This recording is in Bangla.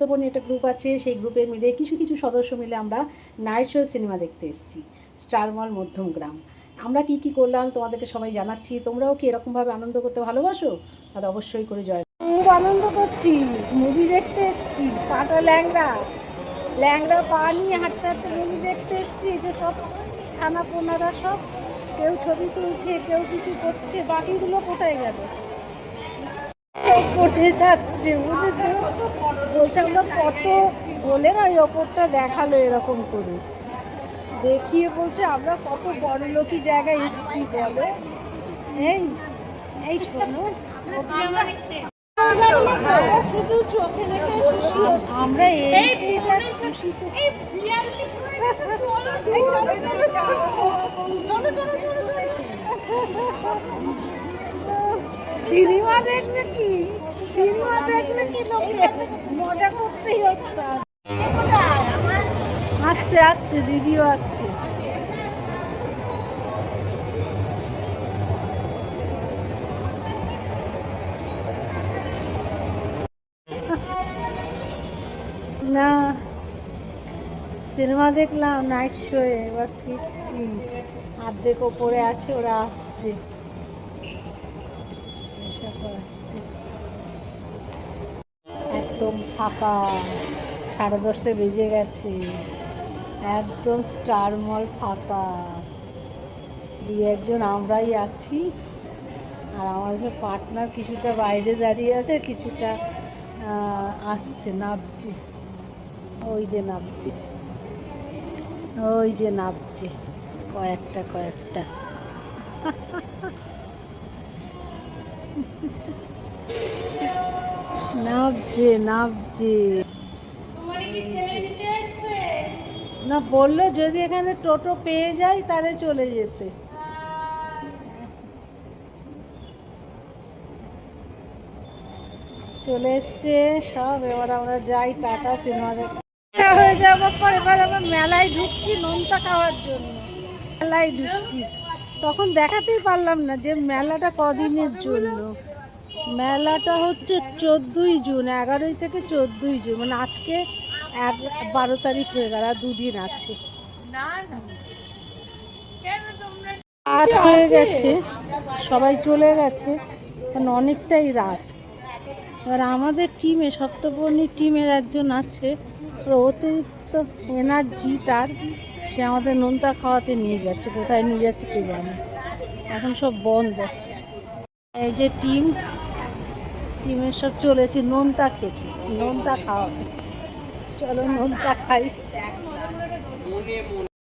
তখন একটা গ্রুপ আছে, সেই গ্রুপের মিলে কিছু কিছু সদস্য মিলে আমরা নাইট শো সিনেমা দেখতে এসেছি স্টার মল মধ্যমগ্রাম। আমরা কি কি করলাম তোমাদেরকে সবাই জানাচ্ছি। তোমরাও কি এরকমভাবে আনন্দ করতে ভালোবাসো? তাহলে অবশ্যই করে জয়। খুব আনন্দ করছি, মুভি দেখতে এসেছি। পাটা ল্যাংড়া ল্যাংড়া পা নিয়ে হাঁটতে হাঁটতে মুভি দেখতে এসেছি। যে সব ছানা পোনারা সব কেউ ছবি তুলছে, কেউ কিছু করছে, বাকিগুলো কোথায় গেল? পড়ে যাচ্ছে, বুঝেছো? বলছে আমরা কত বলে না, ওই ওপরটা দেখালো এরকম করে দেখিয়ে, বলছে আমরা কত বড় লোকই জায়গায় এসেছি বলো। এই এই শোনো, শুধু চোখে দেখে খুশি হচ্ছি আমরা। এই খুশিতে চলো চলো চলো সিনেমা দেখবে কি, সিনেমা দেখবে কি, লোকে মজা করতেই আসছে আসছে দিদিও আসছে। না সিনেমা দেখলাম নাইট শো, এবার ফিরছি। অর্ধেক ওপরে আছে, ওরা আসছে, আসছে। একদম ফাঁকা, 10:30 বেজে গেছে, একদম স্টার মল ফাঁকা। দুই একজন আমরাই আছি, আর আমাদের পার্টনার কিছুটা বাইরে দাঁড়িয়ে আছে, কিছুটা আসছে, নামছে। ওই যে নামছে, ওই যে নামছে কয়েকটা কয়েকটা। নামছে নামছে। না বললো যদি এখানে টোটো পেয়ে যাই তাহলে চলে যেতে। চলে এসছে সব, এবার আমরা যাই টাটা সিনেমা দেখতে। হয়ে যাবার পর এবার আবার মেলায় ঢুকছি নোনতা খাওয়ার জন্য। মেলায় ঢুকছি, তখন দেখাতেই পারলাম না যে মেলাটা কদিনের জন্য। মেলাটা হচ্ছে 14ই জুন, 11 থেকে 14ই জুন, মানে আজকে 12 তারিখ হয়ে গেল, আর 2 দিন আছে। রাত হয়ে গেছে, সবাই চলে গেছে, কারণ অনেকটাই রাত। এবার আমাদের টিমে, সপ্তপর্ণীর টিমের একজন আছে, অতিরিক্ত এনার্জি তার, সে আমাদের নোনতা খাওয়াতে নিয়ে যাচ্ছে। কোথায় নিয়ে যাচ্ছে কে জানে, এখন সব বন্ধ। এই যে টিমের সব চলেছি নোনতা খেতে, নোনতা খাওয়াবে। চলো নোনতা খাই।